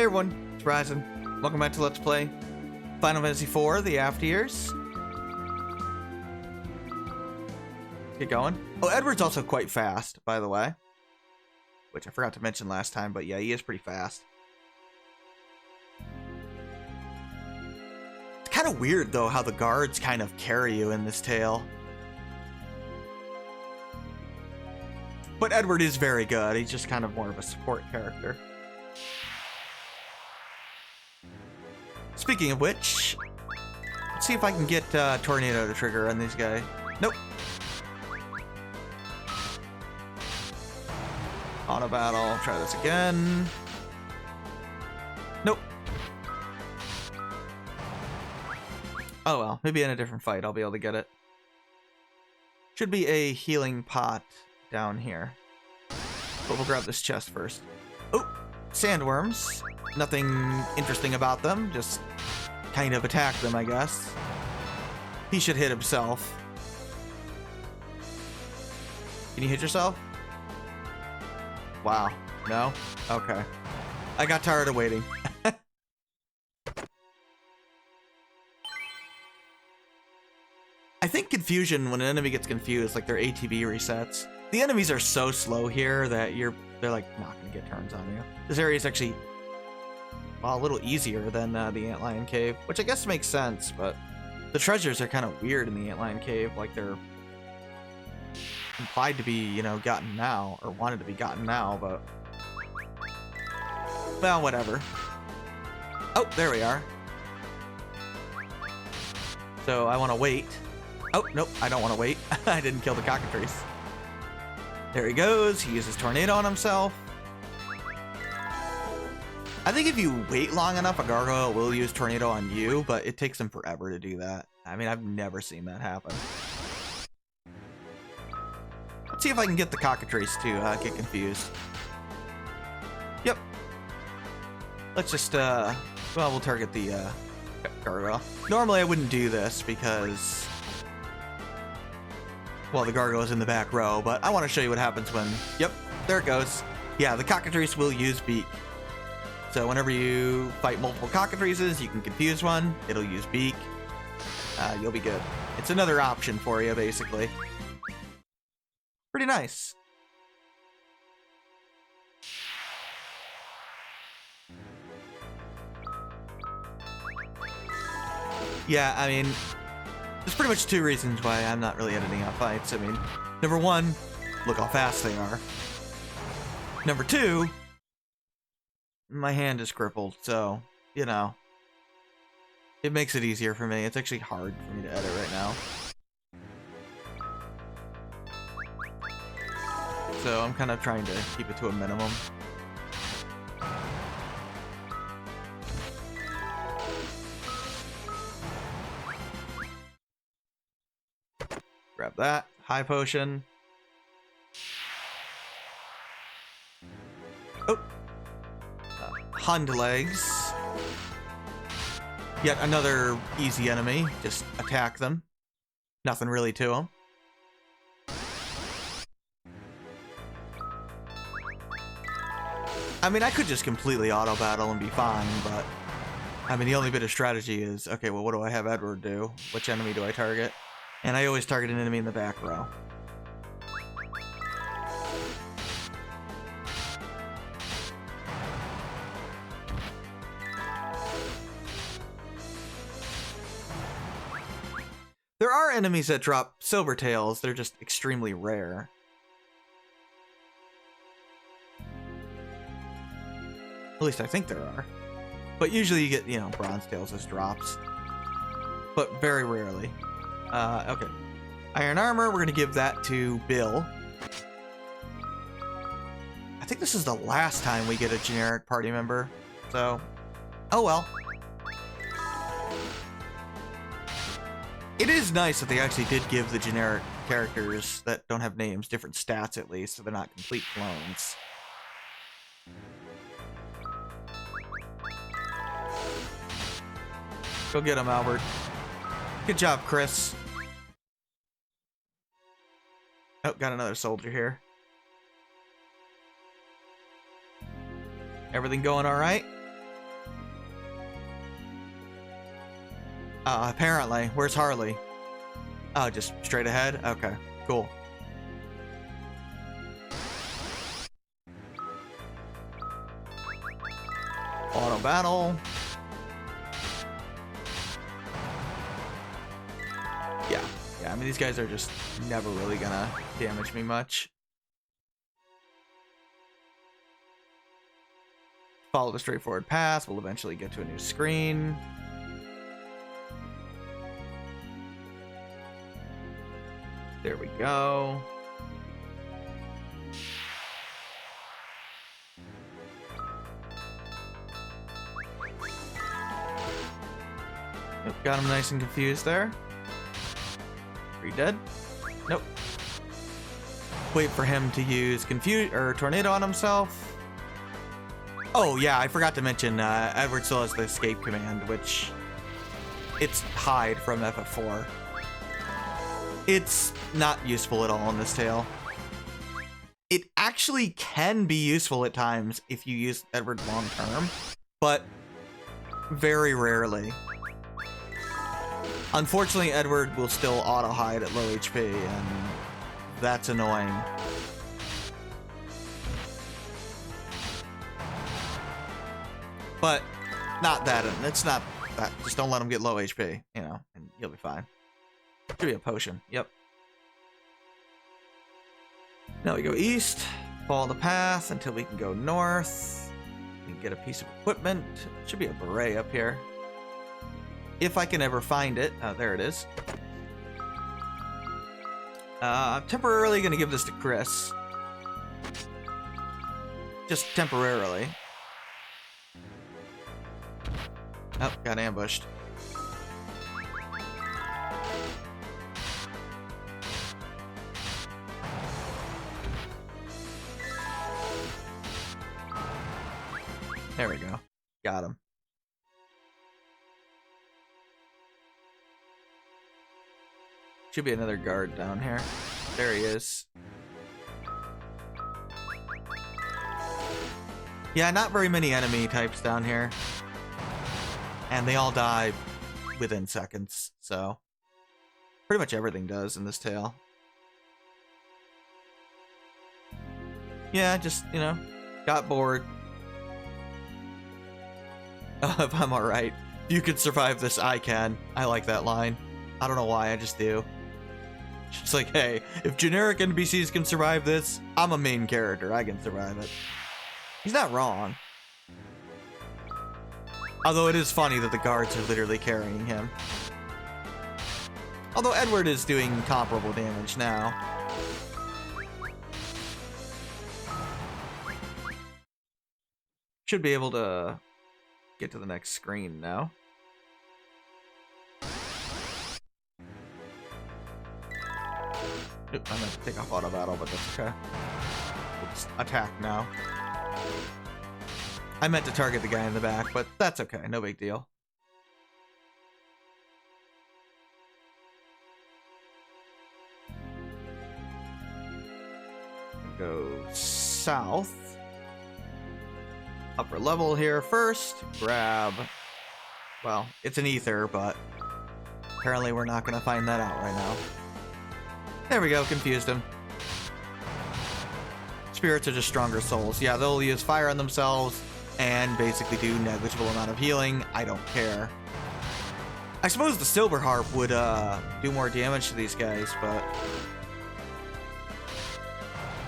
Hey everyone, it's Ryzen. Welcome back to Let's Play Final Fantasy IV, the After Years. Get going. Oh, Edward's also quite fast, by the way. Which I forgot to mention last time, but yeah, he is pretty fast. It's kind of weird, though, how the guards kind of carry you in this tale. But Edward is very good. He's just kind of more of a support character. Speaking of which, let's see if I can get Tornado to trigger on these guys. Nope. Auto battle. Try this again. Nope. Oh well, maybe in a different fight I'll be able to get it. Should be a healing pot down here. But we'll grab this chest first. Oh, sandworms. Nothing interesting about them, just kind of attack them, I guess. He should hit himself. Can you hit yourself? Wow. No? Okay. I got tired of waiting. I think confusion, when an enemy gets confused, like their ATB resets. The enemies are so slow here that they're like not gonna get turns on you. This area is actually, well, a little easier than the Antlion Cave, which I guess makes sense, but the treasures are kind of weird in the Antlion Cave, like they're implied to be, you know, gotten now, or wanted to be gotten now, but well, whatever. Oh, there we are. So I want to wait. Oh, nope, I don't want to wait. I didn't kill the cockatrice. There he goes. He uses Tornado on himself. I think if you wait long enough, a gargoyle will use Tornado on you, but it takes them forever to do that. I mean, I've never seen that happen. Let's see if I can get the cockatrice to get confused. Yep. Let's just, well, we'll target the gargoyle. Normally I wouldn't do this because, well, the gargoyle is in the back row, but I want to show you what happens when, yep, there it goes. Yeah, the cockatrice will use beak. So whenever you fight multiple cockatrices, you can confuse one, it'll use beak. You'll be good. It's another option for you, basically. Pretty nice. Yeah, I mean, there's pretty much two reasons why I'm not really editing out fights. I mean, number one, look how fast they are. Number two, my hand is crippled, so, you know, it makes it easier for me. It's actually hard for me to edit right now. So I'm kind of trying to keep it to a minimum. Grab that. High potion. Oh. Hund legs. Yet another easy enemy. Just attack them. Nothing really to them. I mean, I could just completely auto battle and be fine, but I mean, the only bit of strategy is, okay, well, what do I have Edward do? Which enemy do I target? And I always target an enemy in the back row. There are enemies that drop silver tails, they're just extremely rare. At least I think there are. But usually you get, you know, bronze tails as drops. But very rarely. Okay. Iron armor, we're gonna give that to Bill. I think this is the last time we get a generic party member. So, oh well. It is nice that they actually did give the generic characters that don't have names different stats at least, so they're not complete clones. Go get him, Albert. Good job, Chris. Oh, got another soldier here. Everything going all right? Apparently. Where's Harley? Oh, just straight ahead? Okay, cool. Auto battle. Yeah, I mean, these guys are just never really gonna damage me much. Follow the straightforward path. We'll eventually get to a new screen. There we go. Nope, got him nice and confused there. Are you dead? Nope. Wait for him to use tornado on himself. Oh yeah, I forgot to mention Edward still has the escape command, which it's hide from FF4. It's not useful at all in this tale. It actually can be useful at times if you use Edward long term, but very rarely. Unfortunately, Edward will still auto-hide at low HP, and that's annoying. But not that, it's not that. Just don't let him get low HP, you know, and you'll be fine. Should be a potion, yep. Now we go east, follow the path until we can go north. We can get a piece of equipment. Should be a beret up here. If I can ever find it. There it is. I'm temporarily going to give this to Chris. Just temporarily. Oh, got ambushed. There we go. Got him. Should be another guard down here. There he is. Yeah, not very many enemy types down here. And they all die within seconds, so pretty much everything does in this tale. Yeah, just, you know, got bored. If I'm alright. If you could survive this, I can. I like that line. I don't know why, I just do. It's like, hey, if generic NPCs can survive this, I'm a main character. I can survive it. He's not wrong. Although it is funny that the guards are literally carrying him. Although Edward is doing comparable damage now. Should be able to get to the next screen now. Oop, I meant to take off auto battle, but that's okay. We'll just attack now. I meant to target the guy in the back, but that's okay. No big deal. Go south. Upper level here first. Grab... Well, it's an ether, but apparently we're not going to find that out right now. There we go, confused him. Spirits are just stronger souls. Yeah, they'll use fire on themselves and basically do negligible amount of healing. I don't care. I suppose the silver harp would do more damage to these guys, but...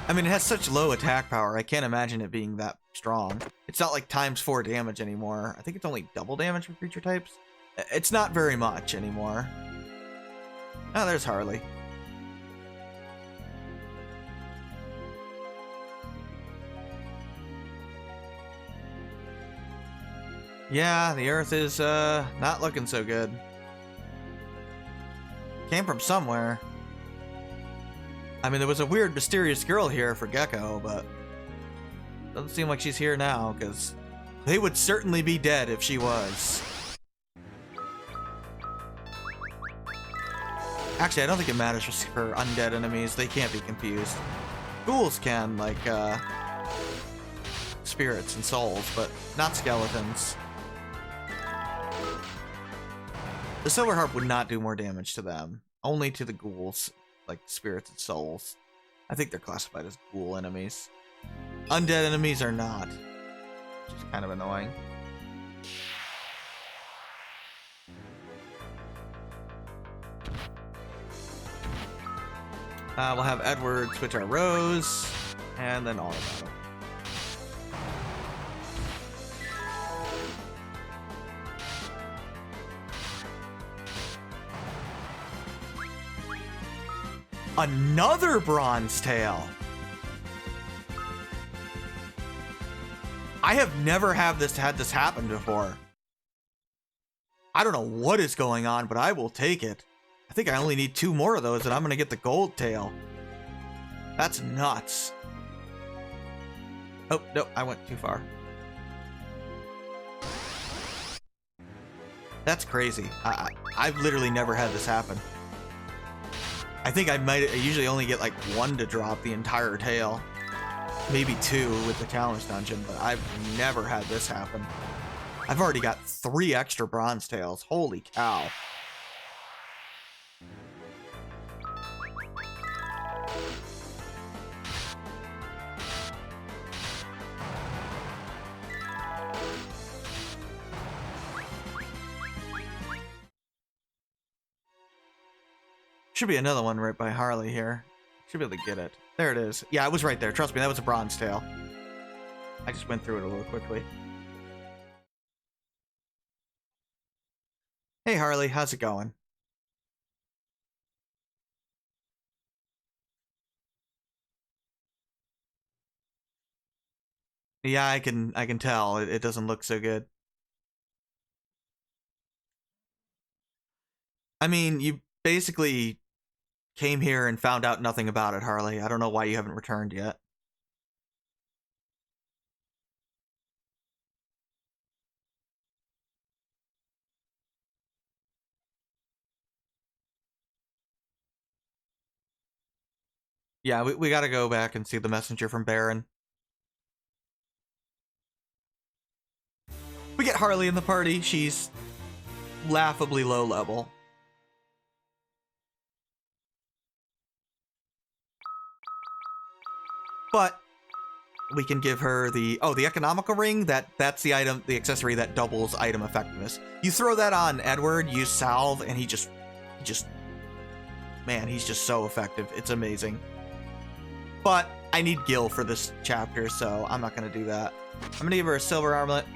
I mean, it has such low attack power, I can't imagine it being that strong. It's not like ×4 damage anymore. I think it's only double damage for creature types. It's not very much anymore. Oh, there's Harley. Yeah, the Earth is not looking so good. Came from somewhere. I mean, there was a weird, mysterious girl here for Gecko, but doesn't seem like she's here now, because they would certainly be dead if she was. Actually, I don't think it matters for undead enemies. They can't be confused. Ghouls can, like, spirits and souls, but not skeletons. The Silver Harp would not do more damage to them. Only to the ghouls, like spirits and souls. I think they're classified as ghoul enemies. Undead enemies are not. Which is kind of annoying. We'll have Edward switch our rows, and then all of that. Another bronze tail. I have never had this happen before. I don't know what is going on, but I will take it. I think I only need 2 more of those and I'm gonna get the gold tail. That's nuts. Oh, no, I went too far. That's crazy. I've literally never had this happen. I think I usually only get like 1 to drop the entire tail. Maybe 2 with the challenge dungeon, but I've never had this happen. I've already got 3 extra bronze tails. Holy cow. Should be another one right by Harley here. Should be able to get it. There it is. Yeah, I was right there. Trust me, that was a bronze tail. I just went through it a little quickly. Hey Harley, how's it going? Yeah, I can tell. It doesn't look so good. I mean, you basically came here and found out nothing about it, Harley. I don't know why you haven't returned yet. Yeah, we gotta go back and see the messenger from Baron. We get Harley in the party. She's laughably low level. But we can give her the economical ring. That's the item, the accessory that doubles item effectiveness. You throw that on Edward, use salve, and he just man, he's just so effective. It's amazing. But I need Gil for this chapter, so I'm not gonna do that. I'm gonna give her a silver armlet.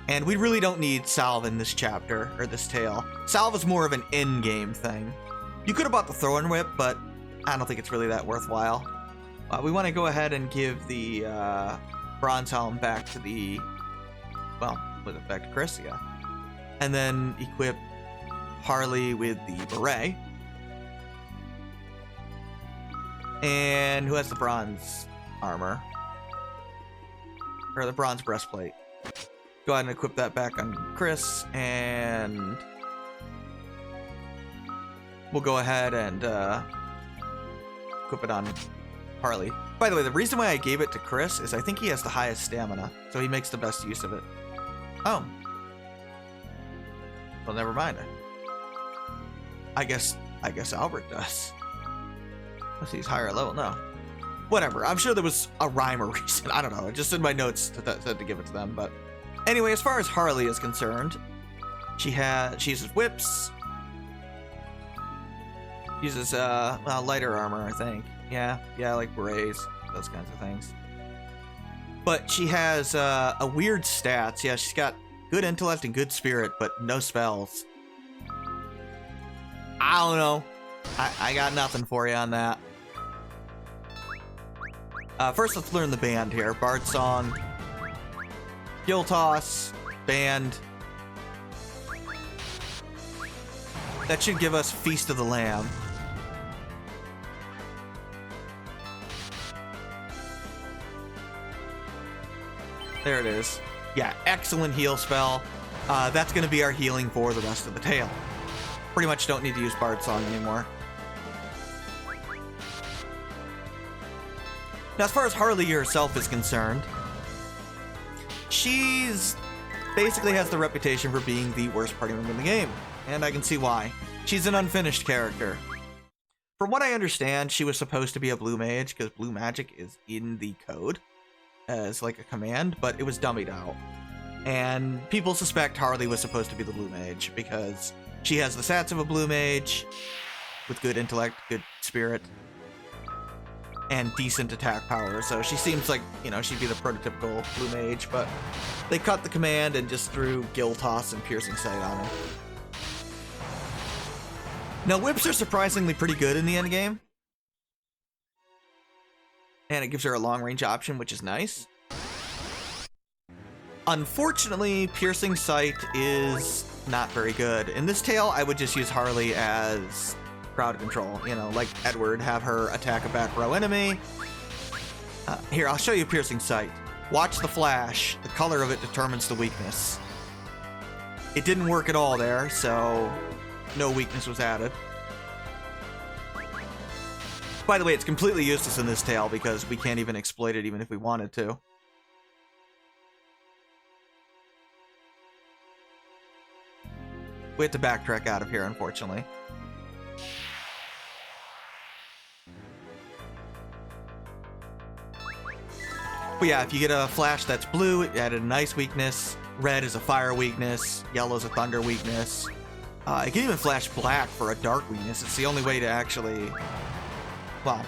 And we really don't need salve in this chapter, or this tail. Salve is more of an in-game thing. You could have bought the throwing whip, but I don't think it's really that worthwhile. We want to go ahead and give the bronze helm back to the, well, with it back to Chris, yeah. And then equip Harley with the beret. And who has the bronze armor? Or the bronze breastplate. Go ahead and equip that back on Chris, and we'll go ahead and equip it on Harley. By the way, the reason why I gave it to Chris is I think he has the highest stamina, so he makes the best use of it. Oh. Well, never mind. I guess Albert does. Unless he's higher level, no. Whatever, I'm sure there was a rhyme or reason. I don't know, just in my notes said to give it to them, but anyway, as far as Harley is concerned, she uses whips, uses lighter armor, I think. Yeah, like berets, those kinds of things. But she has a weird stats. Yeah, she's got good intellect and good spirit, but no spells. I don't know. I got nothing for you on that. First, let's learn the band here. Bard Song, Gill Toss, Band. That should give us Feast of the Lamb. There it is. Yeah, excellent heal spell. That's going to be our healing for the rest of the tail. Pretty much don't need to use Bard Song anymore. Now, as far as Harley herself is concerned, she's basically has the reputation for being the worst party member in the game, and I can see why. She's an unfinished character. From what I understand, she was supposed to be a blue mage, because blue magic is in the code as like a command, but it was dummied out. And people suspect Harley was supposed to be the blue mage, because she has the stats of a blue mage, with good intellect, good spirit, and decent attack power, so she seems like, you know, she'd be the prototypical blue mage, but they cut the command and just threw Gil Toss and Piercing Sight on her. Now, whips are surprisingly pretty good in the endgame. And it gives her a long-range option, which is nice. Unfortunately, Piercing Sight is not very good. In this tale, I would just use Harley as crowd control. You know, like Edward, have her attack a back row enemy. Here, I'll show you Piercing Sight. Watch the flash. The color of it determines the weakness. It didn't work at all there, so no weakness was added. By the way, it's completely useless in this tale because we can't even exploit it even if we wanted to. We have to backtrack out of here, unfortunately. But yeah, if you get a flash that's blue, it added a nice weakness. Red is a fire weakness. Yellow is a thunder weakness. It can even flash black for a dark weakness. It's the only way to actually... Well,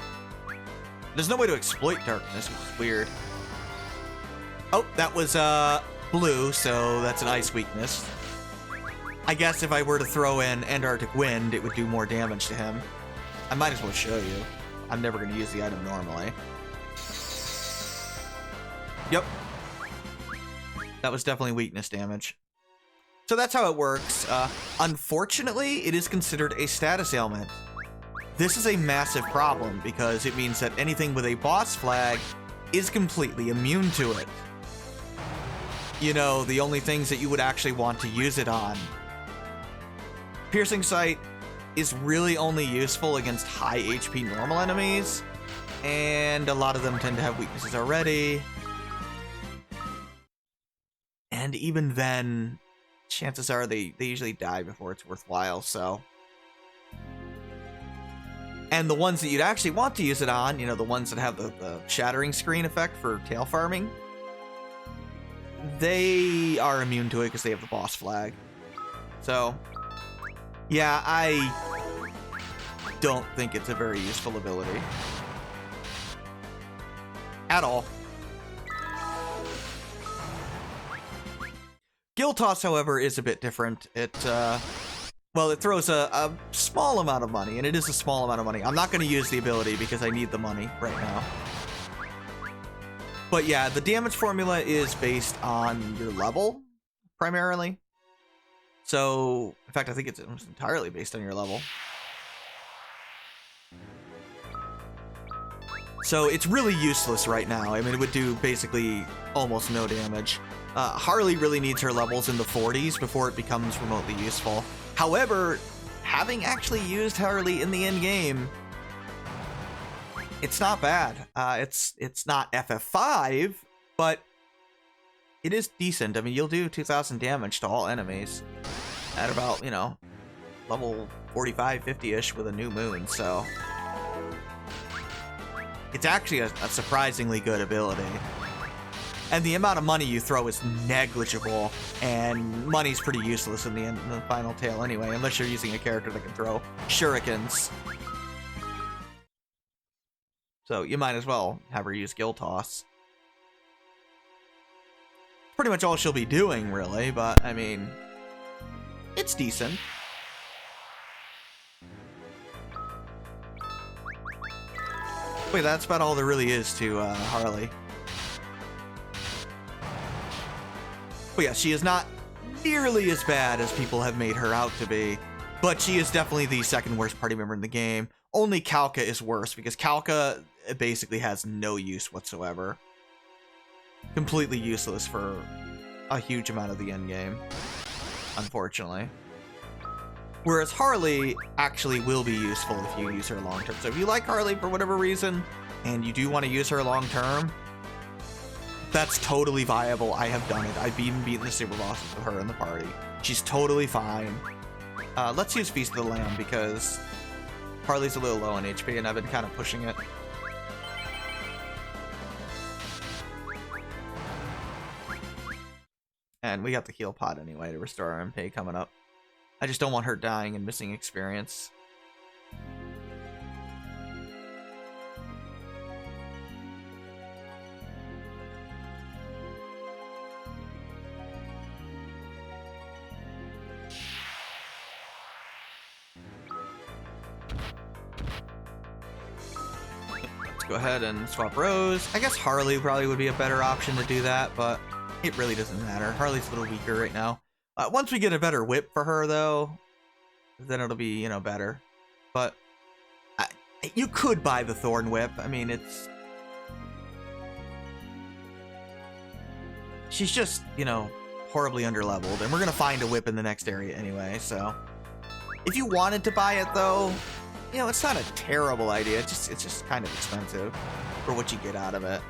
there's no way to exploit darkness, which is weird. Oh, that was blue, so that's an ice weakness. I guess if I were to throw in Antarctic Wind, it would do more damage to him. I might as well show you. I'm never going to use the item normally. Yep. That was definitely weakness damage. So that's how it works. Unfortunately, it is considered a status ailment. This is a massive problem because it means that anything with a boss flag is completely immune to it. You know, the only things that you would actually want to use it on. Piercing Sight is really only useful against high HP normal enemies, and a lot of them tend to have weaknesses already. And even then, chances are they usually die before it's worthwhile, so... And the ones that you'd actually want to use it on, you know, the ones that have the shattering screen effect for tail farming, they are immune to it because they have the boss flag. So, yeah, I don't think it's a very useful ability. At all. Gil Toss, however, is a bit different. Well, it throws a small amount of money, and it is a small amount of money. I'm not going to use the ability because I need the money right now. But yeah, the damage formula is based on your level, primarily. So, in fact, I think it's almost entirely based on your level. So it's really useless right now. I mean, it would do basically almost no damage. Harley really needs her levels in the 40s before it becomes remotely useful. However, having actually used Harley in the end game, it's not bad. It's not FF5, but it is decent. I mean, you'll do 2,000 damage to all enemies at about, you know, level 45, 50-ish with a new moon, so... It's actually a surprisingly good ability. And the amount of money you throw is negligible, and money's pretty useless in the final tale anyway, unless you're using a character that can throw shurikens. So you might as well have her use Gil Toss. Pretty much all she'll be doing, really, but, I mean, it's decent. Wait, that's about all there really is to Harley. But yeah, she is not nearly as bad as people have made her out to be, but she is definitely the second worst party member in the game. Only Calca is worse, because Calca basically has no use whatsoever. Completely useless for a huge amount of the endgame, unfortunately. Whereas Harley actually will be useful if you use her long term. So if you like Harley for whatever reason, and you do want to use her long term, That's totally viable. I have done it. I've even beaten the super bosses with her in the party. She's totally fine. Let's use Feast of the Lamb because Harley's a little low on HP and I've been kind of pushing it. And we got the heal pot anyway to restore our MP coming up. I just don't want her dying and missing experience. Let's go ahead and swap rows. I guess Harley probably would be a better option to do that, but it really doesn't matter. Harley's a little weaker right now. Once we get a better whip for her, though, then it'll be, you know, better. But you could buy the Thorn Whip. I mean, it's... She's just, you know, horribly underleveled. And we're going to find a whip in the next area anyway, so... If you wanted to buy it, though, you know, it's not a terrible idea. It's just kind of expensive for what you get out of it.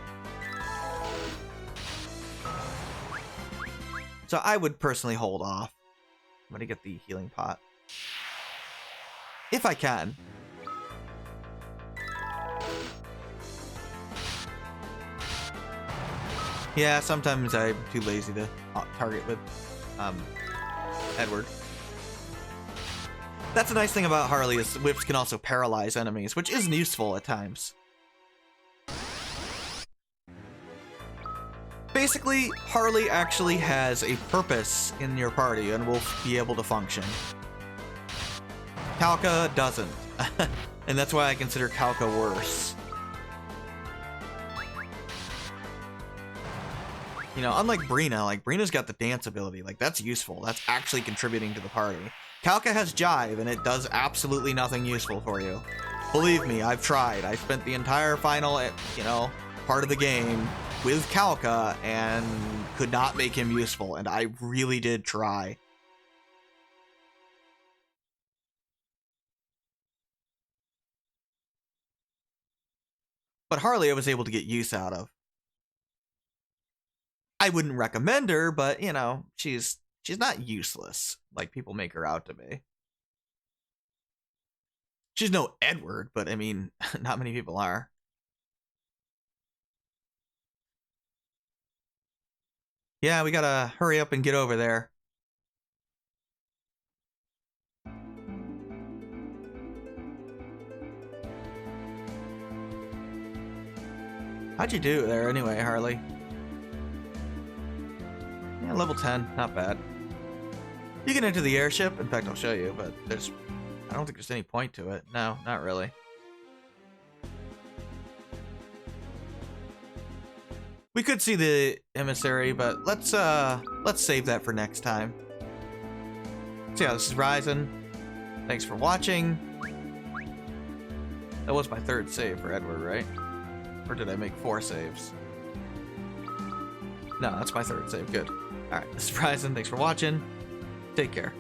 So I would personally hold off. I'm going to get the healing pot. If I can. Yeah, sometimes I'm too lazy to target with Edward. That's the nice thing about Harley is whips can also paralyze enemies, which is useful at times. Basically, Harley actually has a purpose in your party and will be able to function. Calca doesn't. And that's why I consider Calca worse. You know, unlike Brina, like Brina's got the dance ability. Like, that's useful. That's actually contributing to the party. Calca has Jive, and it does absolutely nothing useful for you. Believe me, I've tried. I spent the entire final, you know, part of the game with Calca and could not make him useful, and I really did try. But Harley I was able to get use out of. I wouldn't recommend her, but, you know, she's not useless like people make her out to be. She's no Edward, but, I mean, not many people are. Yeah, we gotta hurry up and get over there. How'd you do there anyway, Harley? Yeah, level 10, not bad. You can enter the airship. In fact, I'll show you, but I don't think there's any point to it. No, not really. We could see the emissary, but let's save that for next time. So yeah, this is Ryzen. Thanks for watching. That was my third save for Edward, right? Or did I make 4 saves? No, that's my third save. Good. Alright, this is Ryzen. Thanks for watching. Take care.